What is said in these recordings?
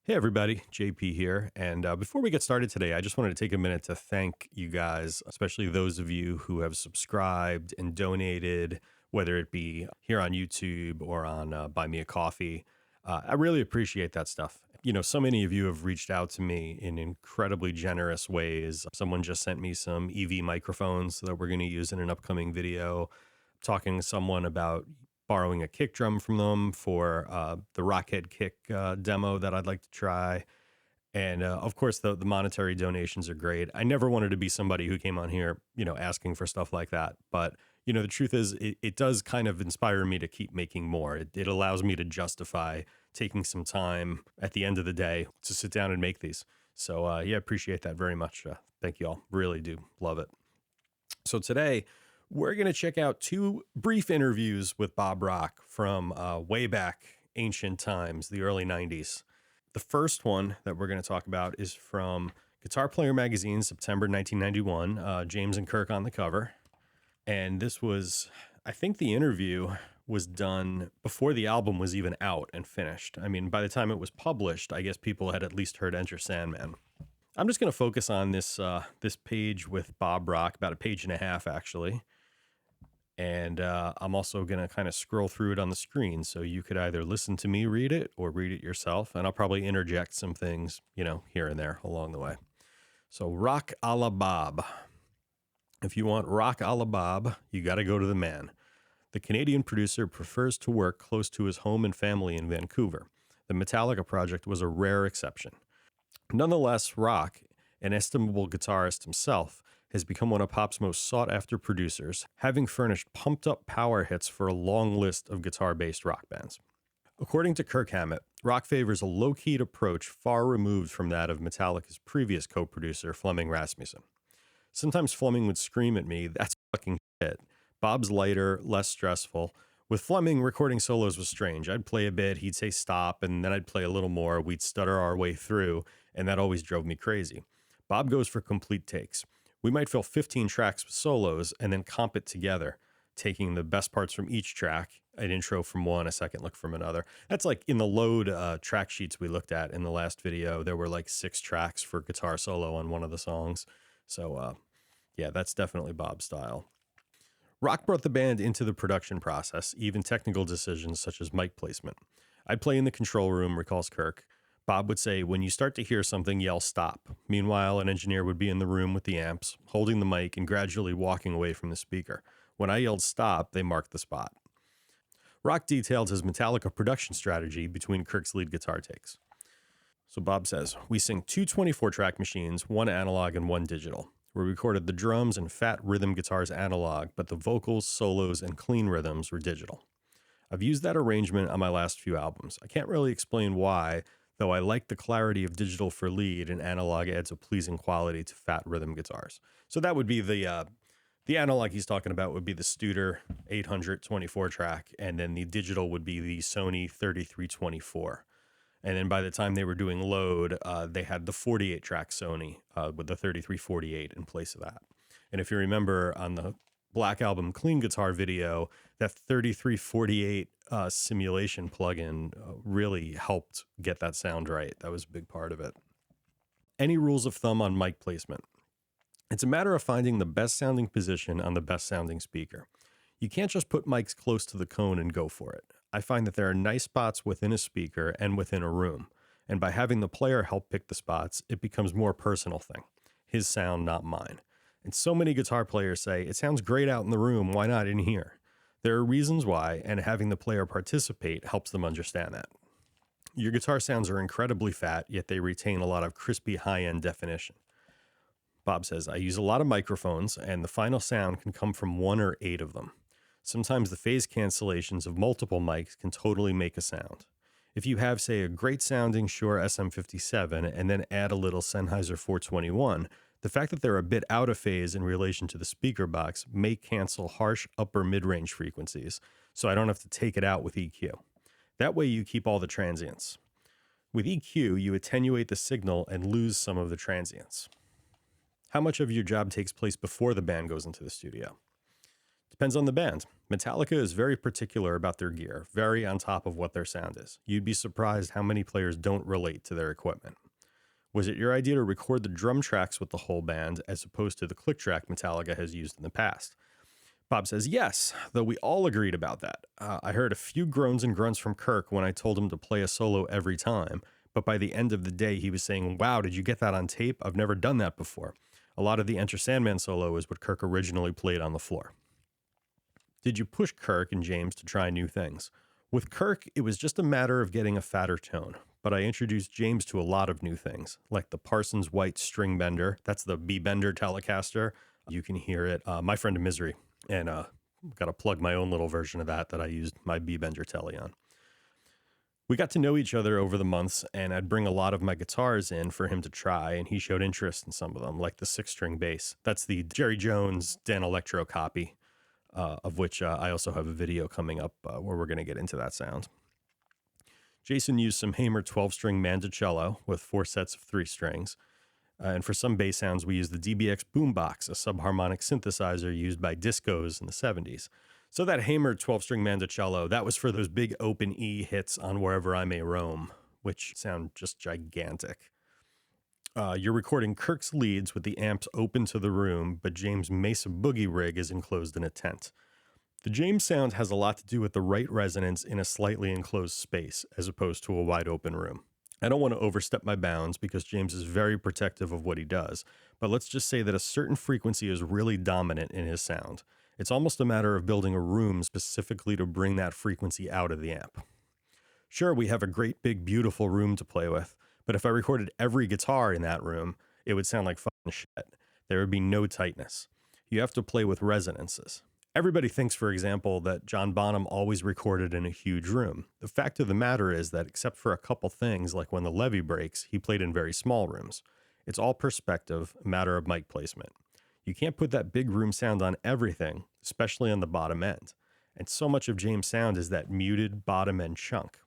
Hey everybody, JP here. And before we get started today, I just wanted to take a minute to thank you guys, especially those of you who have subscribed and donated, whether it be here on YouTube or on Buy Me a Coffee. I really appreciate that stuff. You know, so many of you have reached out to me in incredibly generous ways. Someone just sent me some EV microphones that we're going to use in an upcoming video, talking to someone about borrowing a kick drum from them for the Rockhead kick demo that I'd like to try. And of course, the monetary donations are great. I never wanted to be somebody who came on here, asking for stuff like that. But, the truth is, it does kind of inspire me to keep making more. It allows me to justify taking some time at the end of the day to sit down and make these. So, yeah, appreciate that very much. Thank you all. Really do love it. So today, we're going to check out two brief interviews with Bob Rock from way back ancient times, the early 90s. The first one that we're going to talk about is from Guitar Player Magazine, September 1991, James and Kirk on the cover. And this was, I think the interview was done before the album was even out and finished. I mean, by the time it was published, I guess people had at least heard Enter Sandman. I'm just going to focus on this page with Bob Rock, about a page and a half, actually. And I'm also going to kind of scroll through it on the screen. So you could either listen to me read it or read it yourself. And I'll probably interject some things, here and there along the way. So Rock a la Bob. If you want rock a la Bob, you got to go to the man. The Canadian producer prefers to work close to his home and family in Vancouver. The Metallica project was a rare exception. Nonetheless, Rock, an estimable guitarist himself, has become one of pop's most sought-after producers, having furnished pumped-up power hits for a long list of guitar-based rock bands. According to Kirk Hammett, Rock favors a low-keyed approach far removed from that of Metallica's previous co-producer, Flemming Rasmussen. Sometimes Flemming would scream at me, "That's fucking shit." Bob's lighter, less stressful. With Flemming, recording solos was strange. I'd play a bit, he'd say stop, and then I'd play a little more. We'd stutter our way through, and that always drove me crazy. Bob goes for complete takes. We might fill 15 tracks with solos and then comp it together, taking the best parts from each track, an intro from one, a second lick from another. That's like in the load track sheets we looked at in the last video. There were like 6 tracks for guitar solo on one of the songs. So, yeah, that's definitely Bob's style. Rock brought the band into the production process, even technical decisions such as mic placement. I'd play in the control room, recalls Kirk. Bob would say, "When you start to hear something, yell stop." Meanwhile, an engineer would be in the room with the amps, holding the mic and gradually walking away from the speaker. When I yelled stop, they marked the spot. Rock detailed his Metallica production strategy between Kirk's lead guitar takes. So Bob says, "We sing 2 24-track machines, 1 analog and 1 digital. We recorded the drums and fat rhythm guitars analog, but the vocals, solos, and clean rhythms were digital. I've used that arrangement on my last few albums. I can't really explain why, though I like the clarity of digital for lead and analog adds a pleasing quality to fat rhythm guitars." So that would be the analog he's talking about would be the Studer 800 24-track, and then the digital would be the Sony 3324. And then by the time they were doing load, they had the 48-track Sony with the 3348 in place of that. And if you remember on the Black Album Clean Guitar video, that 3348 simulation plugin really helped get that sound right. That was a big part of it. Any rules of thumb on mic placement? It's a matter of finding the best sounding position on the best sounding speaker. You can't just put mics close to the cone and go for it. I find that there are nice spots within a speaker and within a room. And by having the player help pick the spots, it becomes more personal thing. His sound, not mine. And so many guitar players say, "It sounds great out in the room, why not in here?" There are reasons why, and having the player participate helps them understand that. Your guitar sounds are incredibly fat, yet they retain a lot of crispy high-end definition. Bob says, "I use a lot of microphones, and the final sound can come from 1 or 8 of them. Sometimes the phase cancellations of multiple mics can totally make a sound. If you have, say, a great sounding Shure SM57 and then add a little Sennheiser 421, the fact that they're a bit out of phase in relation to the speaker box may cancel harsh upper mid-range frequencies, so I don't have to take it out with EQ. That way you keep all the transients. With EQ, you attenuate the signal and lose some of the transients." How much of your job takes place before the band goes into the studio? Depends on the band. Metallica is very particular about their gear, very on top of what their sound is. You'd be surprised how many players don't relate to their equipment. Was it your idea to record the drum tracks with the whole band as opposed to the click track Metallica has used in the past? Bob says yes, though we all agreed about that. I heard a few groans and grunts from Kirk when I told him to play a solo every time, but by the end of the day, he was saying, "Wow, did you get that on tape? I've never done that before." A lot of the Enter Sandman solo is what Kirk originally played on the floor. Did you push Kirk and James to try new things? With Kirk, it was just a matter of getting a fatter tone, but I introduced James to a lot of new things, like the Parsons White string bender. That's the B-Bender Telecaster. You can hear it. My Friend in Misery. And got to plug my own little version of that I used my B-Bender Tele on. We got to know each other over the months, and I'd bring a lot of my guitars in for him to try, and he showed interest in some of them, like the 6-string bass. That's the Jerry Jones Dan Electro copy, of which I also have a video coming up where we're going to get into that sound. Jason used some Hamer 12-string Mandocello with 4 sets of 3 strings. And for some bass sounds, we used the DBX Boombox, a subharmonic synthesizer used by discos in the 70s. So that Hamer 12-string Mandocello, that was for those big open E hits on Wherever I May Roam, which sound just gigantic. You're recording Kirk's leads with the amps open to the room, but James' Mesa Boogie rig is enclosed in a tent. The James sound has a lot to do with the right resonance in a slightly enclosed space, as opposed to a wide open room. I don't want to overstep my bounds because James is very protective of what he does, but let's just say that a certain frequency is really dominant in his sound. It's almost a matter of building a room specifically to bring that frequency out of the amp. Sure, we have a great big beautiful room to play with, but if I recorded every guitar in that room, it would sound like fucking shit. There would be no tightness. You have to play with resonances. Everybody thinks, for example, that John Bonham always recorded in a huge room. The fact of the matter is that except for a couple things, like when the levee breaks, he played in very small rooms. It's all perspective, a matter of mic placement. You can't put that big room sound on everything, especially on the bottom end. And so much of James' sound is that muted bottom end chunk.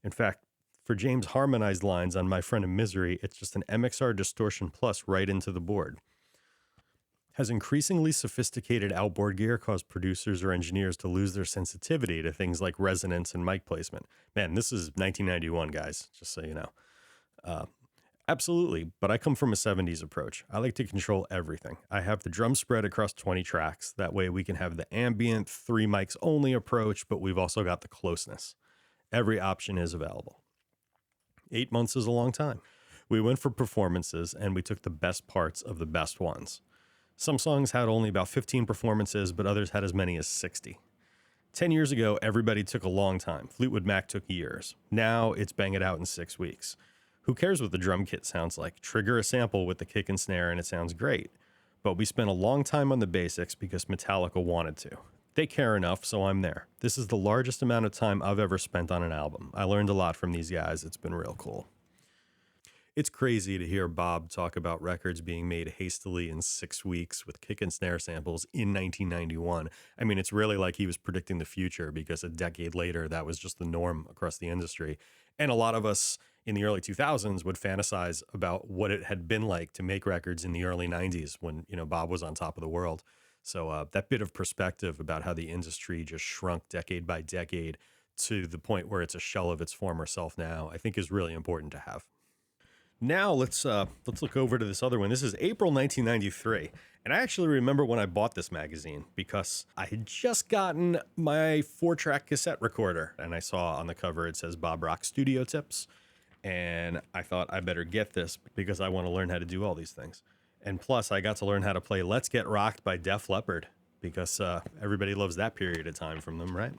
In fact, for James' harmonized lines on My Friend in Misery, it's just an MXR Distortion Plus right into the board. Has increasingly sophisticated outboard gear caused producers or engineers to lose their sensitivity to things like resonance and mic placement? Man, this is 1991, guys, just so you know. Absolutely, but I come from a 70s approach. I like to control everything. I have the drum spread across 20 tracks. That way we can have the ambient 3 mics only approach, but we've also got the closeness. Every option is available. 8 months is a long time. We went for performances, and we took the best parts of the best ones. Some songs had only about 15 performances, but others had as many as 60. 10 years ago, everybody took a long time. Fleetwood Mac took years. Now it's bang it out in 6 weeks. Who cares what the drum kit sounds like? Trigger a sample with the kick and snare and it sounds great. But we spent a long time on the basics because Metallica wanted to. They care enough, so I'm there. This is the largest amount of time I've ever spent on an album. I learned a lot from these guys. It's been real cool. It's crazy to hear Bob talk about records being made hastily in 6 weeks with kick and snare samples in 1991. I mean, it's really like he was predicting the future because a decade later, that was just the norm across the industry. And a lot of us in the early 2000s would fantasize about what it had been like to make records in the early 90s when, Bob was on top of the world. So that bit of perspective about how the industry just shrunk decade by decade to the point where it's a shell of its former self now, I think is really important to have. Now let's look over to this other one. This is April 1993. And I actually remember when I bought this magazine because I had just gotten my 4-track cassette recorder. And I saw on the cover it says Bob Rock Studio Tips. And I thought I better get this because I want to learn how to do all these things. And plus I got to learn how to play Let's Get Rocked by Def Leppard because everybody loves that period of time from them, right?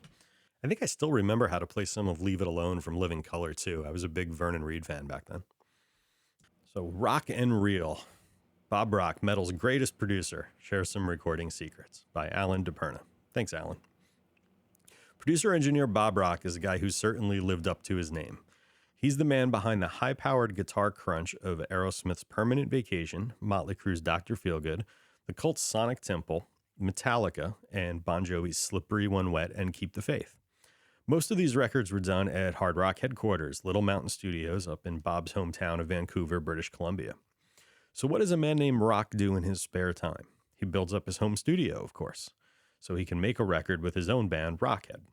I think I still remember how to play some of Leave It Alone from Living Colour too. I was a big Vernon Reid fan back then. So Rock and Reel, Bob Rock, metal's greatest producer, shares some recording secrets by Alan DePerna. Thanks, Alan. Producer-engineer Bob Rock is a guy who certainly lived up to his name. He's the man behind the high-powered guitar crunch of Aerosmith's Permanent Vacation, Motley Crue's Dr. Feelgood, the Cult's Sonic Temple, Metallica, and Bon Jovi's Slippery When Wet and Keep the Faith. Most of these records were done at Hard Rock headquarters, Little Mountain Studios, up in Bob's hometown of Vancouver, British Columbia. So what does a man named Rock do in his spare time? He builds up his home studio, of course. so he can make a record with his own band, Rockhead.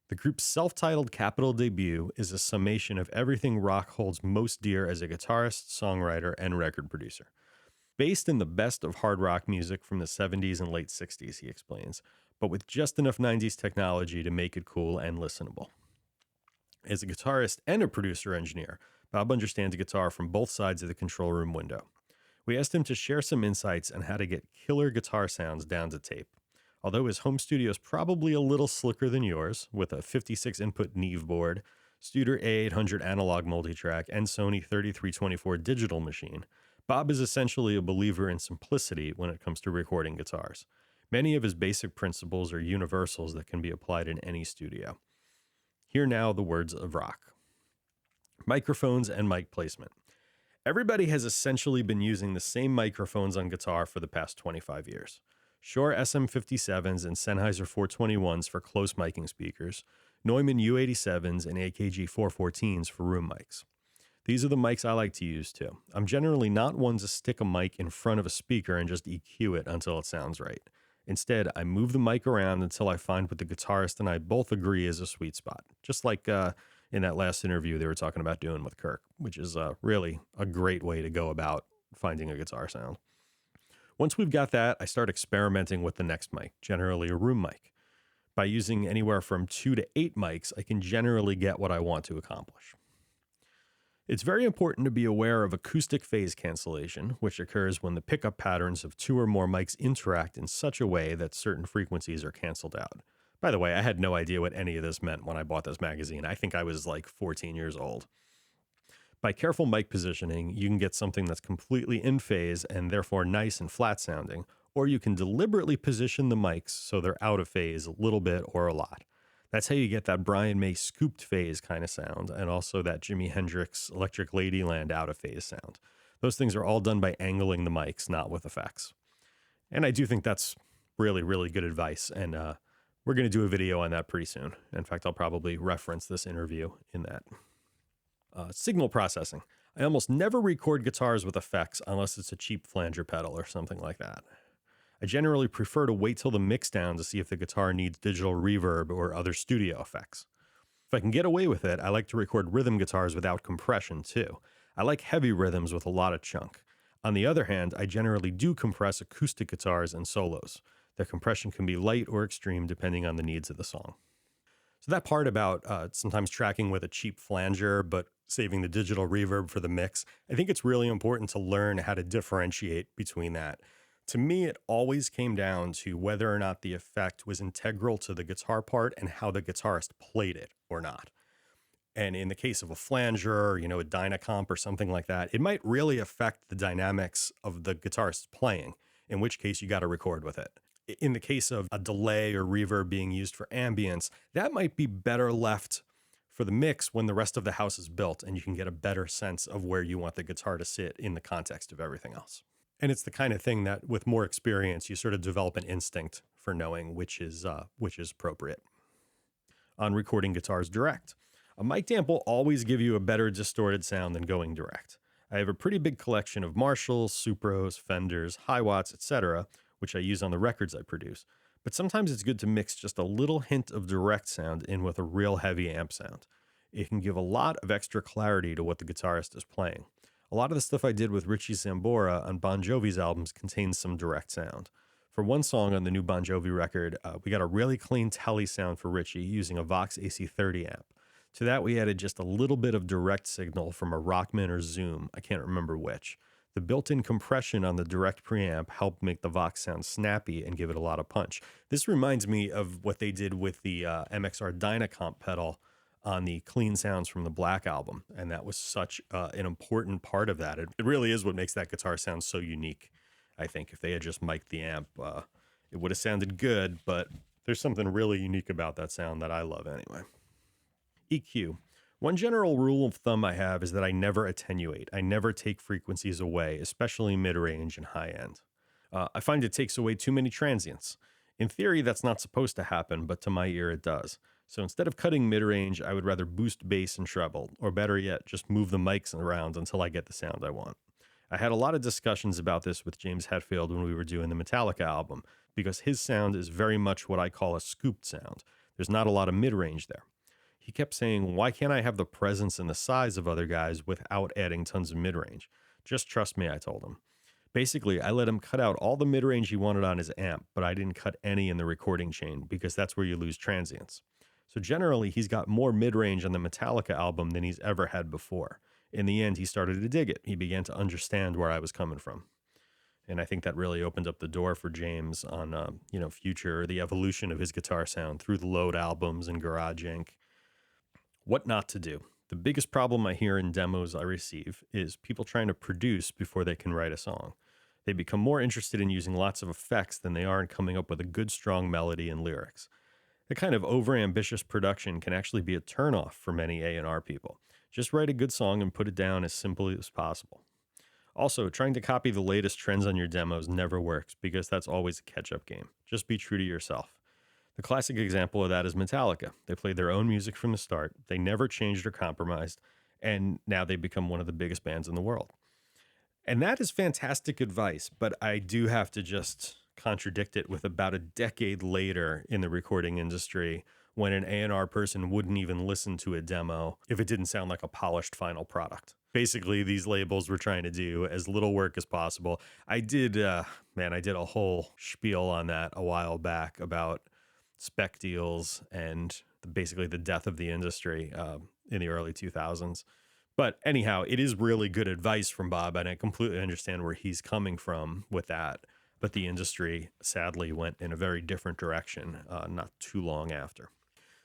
The group's self-titled Capitol debut is a summation of everything rock holds most dear as a guitarist, songwriter, and record producer. Based in the best of hard rock music from the 70s and late 60s, he explains, but with just enough 90s technology to make it cool and listenable. As a guitarist and a producer-engineer, Bob understands guitar from both sides of the control room window. We asked him to share some insights on how to get killer guitar sounds down to tape. Although his home studio is probably a little slicker than yours, with a 56-input Neve board, Studer A800 analog multitrack, and Sony 3324 digital machine, Bob is essentially a believer in simplicity when it comes to recording guitars. Many of his basic principles are universals that can be applied in any studio. Here now the words of rock. Microphones and mic placement. Everybody has essentially been using the same microphones on guitar for the past 25 years. Shure SM57s and Sennheiser 421s for close miking speakers, Neumann U87s and AKG 414s for room mics. These are the mics I like to use too. I'm generally not one to stick a mic in front of a speaker and just EQ it until it sounds right. Instead, I move the mic around until I find what the guitarist and I both agree is a sweet spot. Just like in that last interview they were talking about doing with Kirk, which is really a great way to go about finding a guitar sound. Once we've got that, I start experimenting with the next mic, generally a room mic. By using anywhere from 2 to 8 mics, I can generally get what I want to accomplish. It's very important to be aware of acoustic phase cancellation, which occurs when the pickup patterns of 2 or more mics interact in such a way that certain frequencies are canceled out. By the way, I had no idea what any of this meant when I bought this magazine. I think I was like 14 years old. By careful mic positioning, you can get something that's completely in phase and therefore nice and flat sounding, or you can deliberately position the mics so they're out of phase a little bit or a lot. That's how you get that Brian May scooped phase kind of sound, and also that Jimi Hendrix Electric Ladyland out of phase sound. Those things are all done by angling the mics, not with effects. And I do think that's really, really good advice, and we're going to do a video on that pretty soon. In fact, I'll probably reference this interview in that. Signal processing. I almost never record guitars with effects unless it's a cheap flanger pedal or something like that. I generally prefer to wait till the mix down to see if the guitar needs digital reverb or other studio effects. If I can get away with it, I like to record rhythm guitars without compression too. I like heavy rhythms with a lot of chunk. On the other hand, I generally do compress acoustic guitars and solos. Their compression can be light or extreme depending on the needs of the song. So that part about sometimes tracking with a cheap flanger but saving the digital reverb for the mix, I think it's really important to learn how to differentiate between that. To me, it always came down to whether or not the effect was integral to the guitar part and how the guitarist played it or not. And in the case of a flanger, a Dynacomp or something like that, it might really affect the dynamics of the guitarist's playing, in which case you got to record with it. In the case of a delay or reverb being used for ambience, that might be better left for the mix when the rest of the house is built and you can get a better sense of where you want the guitar to sit in the context of everything else. And it's the kind of thing that with more experience, you sort of develop an instinct for knowing which is appropriate. On recording guitars direct, a mic amp will always give you a better distorted sound than going direct. I have a pretty big collection of Marshalls, Supros, Fenders, Hi-Watts, etc., which I use on the records I produce. But sometimes it's good to mix just a little hint of direct sound in with a real heavy amp sound. It can give a lot of extra clarity to what the guitarist is playing. A lot of the stuff I did with Richie Sambora on Bon Jovi's albums contains some direct sound. For one song on the new Bon Jovi record, we got a really clean telly sound for Richie using a Vox AC30 amp. To that, we added just a little bit of direct signal from a Rockman or Zoom, I can't remember which. The built-in compression on the direct preamp helped make the Vox sound snappy and give it a lot of punch. This reminds me of what they did with the MXR Dynacomp pedal on the Clean Sounds from the Black album, and that was such an important part of that. It really is what makes that guitar sound so unique, I think. If they had just mic'd the amp, it would have sounded good, but there's something really unique about that sound that I love anyway. EQ. One general rule of thumb I have is that I never attenuate. I never take frequencies away, especially mid-range and high-end. I find it takes away too many transients. In theory, that's not supposed to happen, but to my ear it does. So instead of cutting mid-range, I would rather boost bass and treble, or better yet, just move the mics around until I get the sound I want. I had a lot of discussions about this with James Hetfield when we were doing the Metallica album, because his sound is very much what I call a scooped sound. There's not a lot of mid range there. He kept saying, why can't I have the presence and the size of other guys without adding tons of mid range? Just trust me, I told him. Basically, I let him cut out all the mid range he wanted on his amp, but I didn't cut any in the recording chain because that's where you lose transients. So generally, he's got more mid range on the Metallica album than he's ever had before. In the end, he started to dig it. He began to understand where I was coming from. And I think that really opened up the door for James on, future, the evolution of his guitar sound through the Load albums and Garage Inc. What not to do. The biggest problem I hear in demos I receive is people trying to produce before they can write a song. They become more interested in using lots of effects than they are in coming up with a good, strong melody and lyrics. The kind of overambitious production can actually be a turnoff for many A&R people. Just write a good song and put it down as simply as possible. Also, trying to copy the latest trends on your demos never works because that's always a catch-up game. Just be true to yourself. The classic example of that is Metallica. They played their own music from the start. They never changed or compromised, and now they've become one of the biggest bands in the world. And that is fantastic advice, but I do have to just contradict it with about a decade later in the recording industry when an A&R person wouldn't even listen to a demo if it didn't sound like a polished final product. Basically, these labels were trying to do as little work as possible. I did a whole spiel on that a while back about spec deals and basically the death of the industry in the early 2000s. But anyhow, it is really good advice from Bob, and I completely understand where he's coming from with that. But the industry, sadly, went in a very different direction not too long after.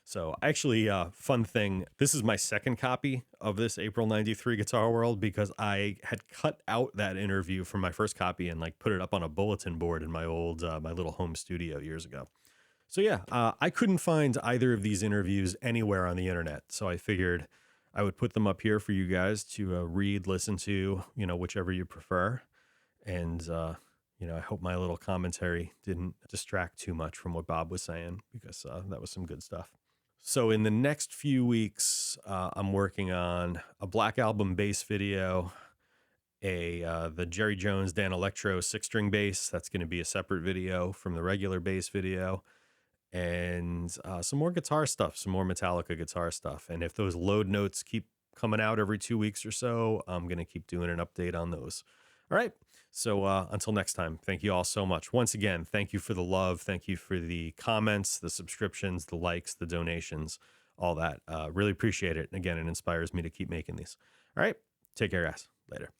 So actually, fun thing, this is my second copy of this April 93 Guitar World because I had cut out that interview from my first copy and put it up on a bulletin board in my old, my little home studio years ago. So yeah, I couldn't find either of these interviews anywhere on the internet. So I figured I would put them up here for you guys to read, listen to, whichever you prefer. And, I hope my little commentary didn't distract too much from what Bob was saying because that was some good stuff. So in the next few weeks, I'm working on a Black Album bass video, the Jerry Jones Dan Electro 6-string bass. That's going to be a separate video from the regular bass video. And some more guitar stuff, some more Metallica guitar stuff. And if those load notes keep coming out every 2 weeks or so, I'm going to keep doing an update on those. All right. So until next time, thank you all so much. Once again, thank you for the love. Thank you for the comments, the subscriptions, the likes, the donations, all that. Really appreciate it. And again, it inspires me to keep making these. All right. Take care, guys. Later.